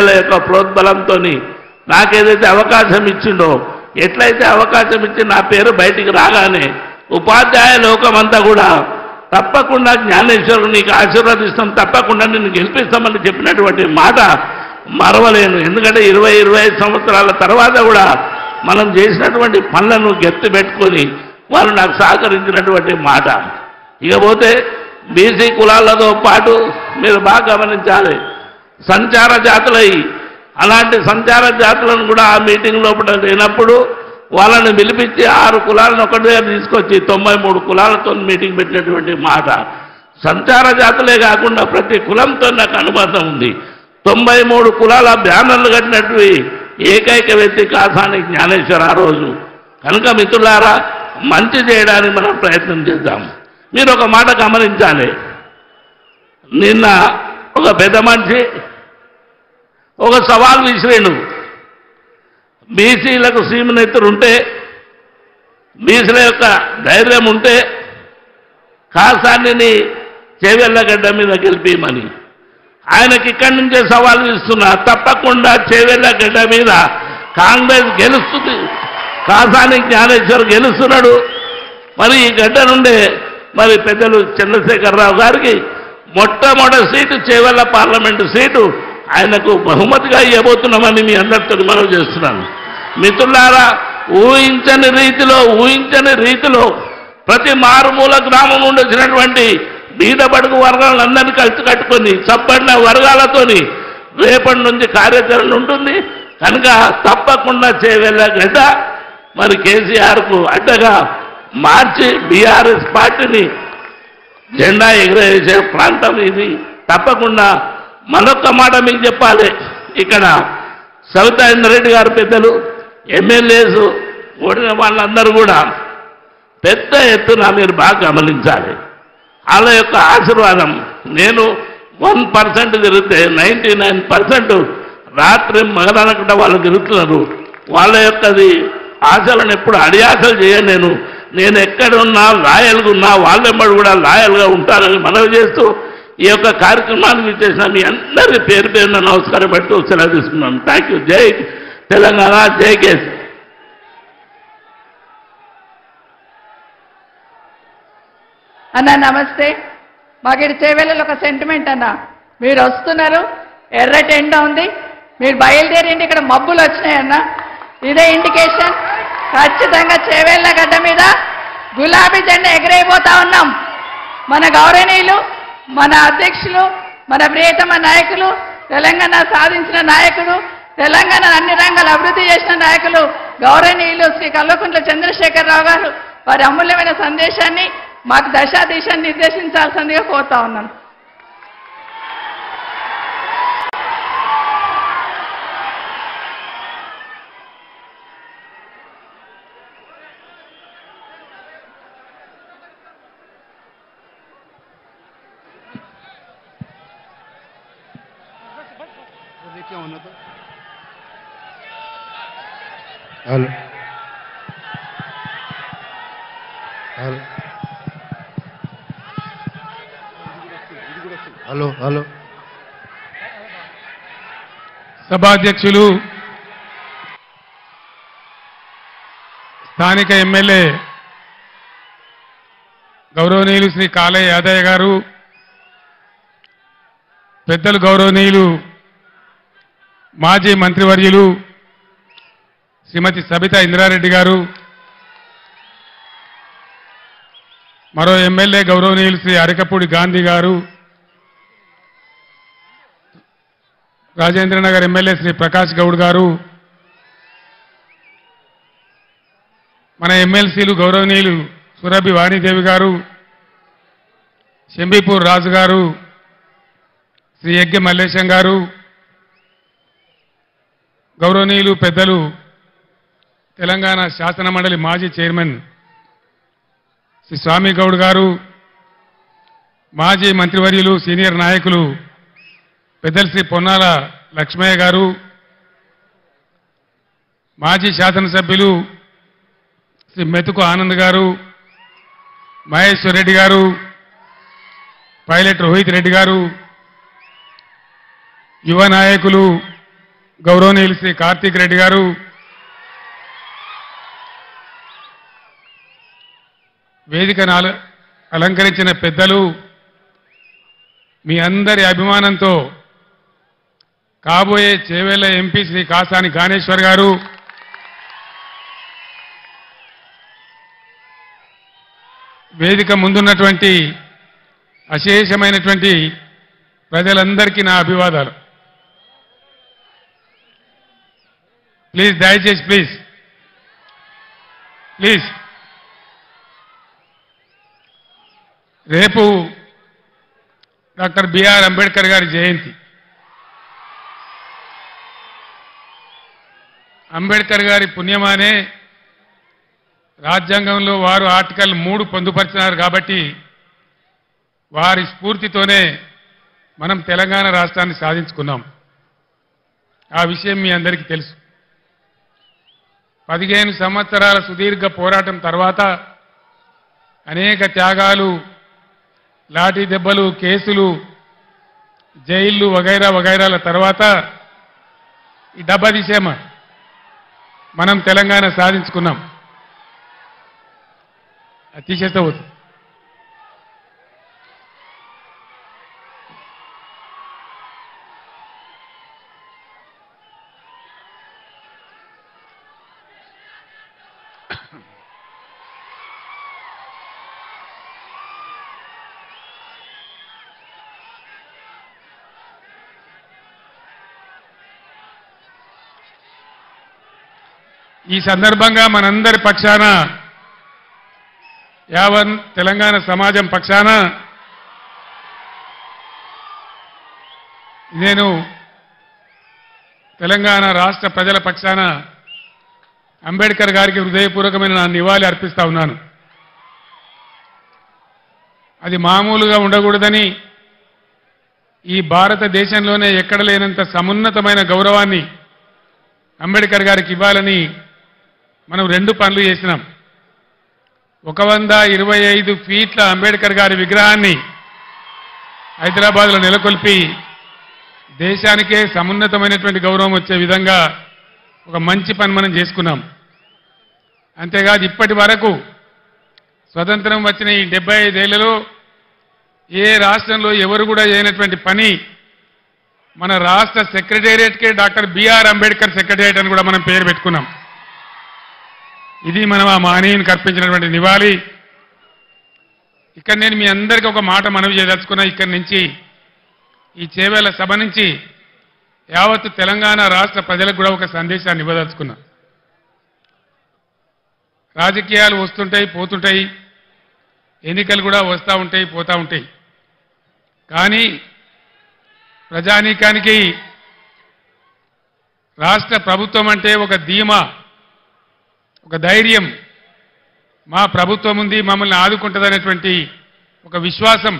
పెద్దల యొక్క ప్రోద్బలంతో నాకేదైతే అవకాశం ఇచ్చిండో, ఎట్లయితే అవకాశం ఇచ్చి నా పేరు బయటికి రాగానే ఉపాధ్యాయ లోకమంతా కూడా తప్పకుండా జ్ఞానేశ్వరుడు నీకు ఆశీర్వదిస్తాం, తప్పకుండా నిన్ను గెలిపిస్తామని చెప్పినటువంటి మాట మరవలేను. ఎందుకంటే 20-25 సంవత్సరాల తర్వాత కూడా మనం చేసినటువంటి పనులను గెత్తి పెట్టుకొని వారు నాకు సహకరించినటువంటి మాట. ఇకపోతే బీసీ కులాలతో పాటు మీరు బాగా గమనించాలి, సంచార జాతులై అలాంటి సంచార జాతులను కూడా ఆ మీటింగ్ లోపల లేనప్పుడు వాళ్ళని పిలిపించి 6 కులాలను ఒకటి దగ్గర తీసుకొచ్చి 93 కులాలతో మీటింగ్ పెట్టినటువంటి మాట. సంచార జాతులే కాకుండా ప్రతి కులంతో నాకు అనుబంధం ఉంది. 93 కులాల బ్యానర్లు కట్టినట్టు ఏకైక వ్యక్తి కాసాని జ్ఞానేశ్వర ఆ రోజు. కనుక మిత్రులారా, మంచి చేయడానికి మనం ప్రయత్నం చేద్దాం. మీరు ఒక మాట గమనించాలి, నిన్న ఒక పెద్ద మనిషి ఒక సవాల్ విసిరేను. బీసీలకు సీమనెత్తురు ఉంటే, బీసీల యొక్క ధైర్యం ఉంటే కాసానిని చేవెళ్ళగడ్డ మీద గెలిపిమని. ఆయనకి ఇక్కడి నుంచే సవాల్ ఇస్తున్నా, తప్పకుండా చేవెళ్ళగడ్డ మీద కాంగ్రెస్ గెలుస్తుంది, కాసాని జ్ఞానేశ్వర్ గెలుస్తున్నాడు. మరి ఈ గడ్డ నుండే మరి పెద్దలు చంద్రశేఖరరావు గారికి మొట్టమొదటి సీటు చేవెళ్ళ పార్లమెంటు సీటు ఆయనకు బహుమతిగా ఇవ్వబోతున్నామని మీ అందరితో మనవి చేస్తున్నాను. మిత్రులారా, ఊహించని రీతిలో ప్రతి మారుమూల గ్రామం నుండి వచ్చినటువంటి బీద బడుగు వర్గాలందరినీ కలిసి కట్టుకొని చప్పట్ల వర్గాలతోని రేపటి నుంచి కార్యాచరణ ఉంటుంది. కనుక తప్పకుండా చేవెళ్ళగడ్డ మరి కేసీఆర్కు అడ్డగా మార్చి బీఆర్ఎస్ పార్టీని జెండా ఎగరేసే ప్రాంతం ఇది. తప్పకుండా మరొక మాట మీకు చెప్పాలి, ఇక్కడ సవితా ఇంద్రెడ్డి గారు పెద్దలు ఎమ్మెల్యేస్ ఓడిన వాళ్ళందరూ కూడా పెద్ద ఎత్తున మీరు బాగా గమనించాలి. వాళ్ళ యొక్క ఆశీర్వాదం, నేను 1% తిరిగితే 99% రాత్రి మగదనకుండా వాళ్ళు తిరుగుతున్నారు. వాళ్ళ యొక్కది ఆశలను ఎప్పుడు అడియాసలు చేయను. నేను ఎక్కడున్నా లాయల్గా ఉన్నా వాళ్ళెంబడి కూడా లాయల్గా ఉంటారని మనవి చేస్తూ ఈ యొక్క కార్యక్రమానికి చేసిన మీ అందరి పేరు పేరున నమస్కారం పెడుతూ సెలవు తీసుకున్నాను. Thank you. జై తెలంగాణ, జై కేసీ. అన్న నమస్తే. మాకు చేవేళ్ళలో ఒక సెంటిమెంట్ అన్న, మీరు వస్తున్నారు, ఎర్రటి ఎండ ఉంది, మీరు బయలుదేరిండి, ఇక్కడ మబ్బులు వచ్చినాయన్న, ఇదే ఇండికేషన్. ఖచ్చితంగా చేవేళ్ళ గడ్డ మీద గులాబీ జెండా ఎగరైపోతా ఉన్నాం. మన గౌరవనీయులు, మన అధ్యక్షులు, మన ప్రియతమ నాయకులు, తెలంగాణ సాధించిన నాయకుడు, తెలంగాణ అన్ని రంగాలు అభివృద్ధి చేసిన నాయకులు గౌరవనీయులు శ్రీ కల్వకుంట్ల చంద్రశేఖరరావు గారు వారి అమూల్యమైన సందేశాన్ని మాకు దిశాన్ని నిర్దేశించాల్సిందిగా కోరుతా ఉన్నాను. హలో హలో హలో సభాధ్యక్షులు, స్థానిక ఎమ్మెల్యే గౌరవనీయులు శ్రీ కాళయ్య యాదయ్య గారు, పెద్దలు గౌరవనీయులు మాజీ మంత్రివర్యులు శ్రీమతి సబితా ఇంద్రారెడ్డి గారు, మరో ఎమ్మెల్యే గౌరవనీయులు శ్రీ అరికపూడి గాంధీ గారు, రాజేంద్రనగర్ ఎమ్మెల్యే శ్రీ ప్రకాష్ గౌడ్ గారు, మన ఎమ్మెల్సీలు గౌరవనీయులు సురభి వాణిదేవి గారు, శంబీపూర్ రాజు గారు, శ్రీ యజ్ఞ మల్లేశం గారు, గౌరవనీయులు పెద్దలు తెలంగాణ శాసన మండలి మాజీ చైర్మన్ శ్రీ స్వామి గౌడ్ గారు, మాజీ మంత్రివర్యులు సీనియర్ నాయకులు పెద్దలు శ్రీ పొన్నాల లక్ష్మయ్య గారు, మాజీ శాసనసభ్యులు శ్రీ మెతుకు ఆనంద్ గారు, మహేశ్వర్ రెడ్డి గారు, పైలట్ రోహిత్ రెడ్డి గారు, యువ నాయకులు గౌరవనీయులు శ్రీ కార్తీక్ రెడ్డి గారు, వేదికను అలంకరించిన పెద్దలు, మీ అందరి అభిమానంతో కాబోయే చేవెళ్ల ఎంపీ శ్రీ కాసాని జ్ఞానేశ్వర్ గారు, వేదిక ముందున్నటువంటి అశేషమైనటువంటి ప్రజలందరికీ నా అభివాదాలు. ప్లీజ్ దయచేసి ప్లీజ్ రేపు డాక్టర్ బిఆర్ అంబేద్కర్ గారి జయంతి. అంబేద్కర్ గారి పుణ్యమానే రాజ్యాంగంలో వారు ఆర్టికల్ 3 పొందుపరిచినారు కాబట్టి వారి స్ఫూర్తితోనే మనం తెలంగాణ రాష్ట్రాన్ని సాధించుకున్నాం. ఆ విషయం మీ అందరికీ తెలుసు. 15 సంవత్సరాల సుదీర్ఘ పోరాటం తర్వాత అనేక త్యాగాలు, లాఠీ దెబ్బలు, కేసులు, జైళ్లు వగైరా వగైరాల తర్వాత ఈ 70 మనం తెలంగాణ సాధించుకున్నాం. తీసేస్తే పోతుంది. ఈ సందర్భంగా మనందరి పక్షాన, యావన్ తెలంగాణ సమాజం పక్షాన నేను తెలంగాణ రాష్ట్ర ప్రజల పక్షాన అంబేద్కర్ గారికి హృదయపూర్వకమైన నా నివాళి అర్పిస్తా ఉన్నాను. అది మామూలుగా ఉండకూడదని, ఈ భారతదేశంలోనే ఎక్కడ లేనంత సమున్నతమైన గౌరవాన్ని అంబేద్కర్ గారికి ఇవ్వాలని మనం 2 పనులు చేసినాం. 125 ఫీట్ల అంబేద్కర్ గారి విగ్రహాన్ని హైదరాబాద్లో నెలకొల్పి దేశానికే సమున్నతమైనటువంటి గౌరవం వచ్చే విధంగా ఒక మంచి పని మనం చేసుకున్నాం. అంతేకాదు ఇప్పటి వరకు స్వతంత్రం వచ్చిన ఈ 75 ఏళ్లలో ఏ రాష్ట్రంలో ఎవరు కూడా చేయనటువంటి పని మన రాష్ట్ర సెక్రటేరియట్కే డాక్టర్ బిఆర్ అంబేద్కర్ సెక్రటేరియట్ అని కూడా మనం పేరు పెట్టుకున్నాం. ఇది మనం ఆ మహనీయునికి అర్పించినటువంటి నివాళి. ఇక్కడ నేను మీ అందరికీ ఒక మాట మనవి చేయదలుచుకున్నా. ఇక్కడి నుంచి, ఈ చేవేళ్ల సభ నుంచి యావత్తు తెలంగాణ రాష్ట్ర ప్రజలకు కూడా ఒక సందేశాన్ని ఇవ్వదలుచుకున్నా. రాజకీయాలు వస్తుంటాయి, పోతుంటాయి, ఎన్నికలు కూడా వస్తూ ఉంటాయి, పోతూ ఉంటాయి. కానీ ప్రజానీకానికి రాష్ట్ర ప్రభుత్వం అంటే ఒక ధీమా, ఒక ధైర్యం, మా ప్రభుత్వం ఉంది, మమ్మల్ని ఆదుకుంటుందనేటువంటి ఒక విశ్వాసం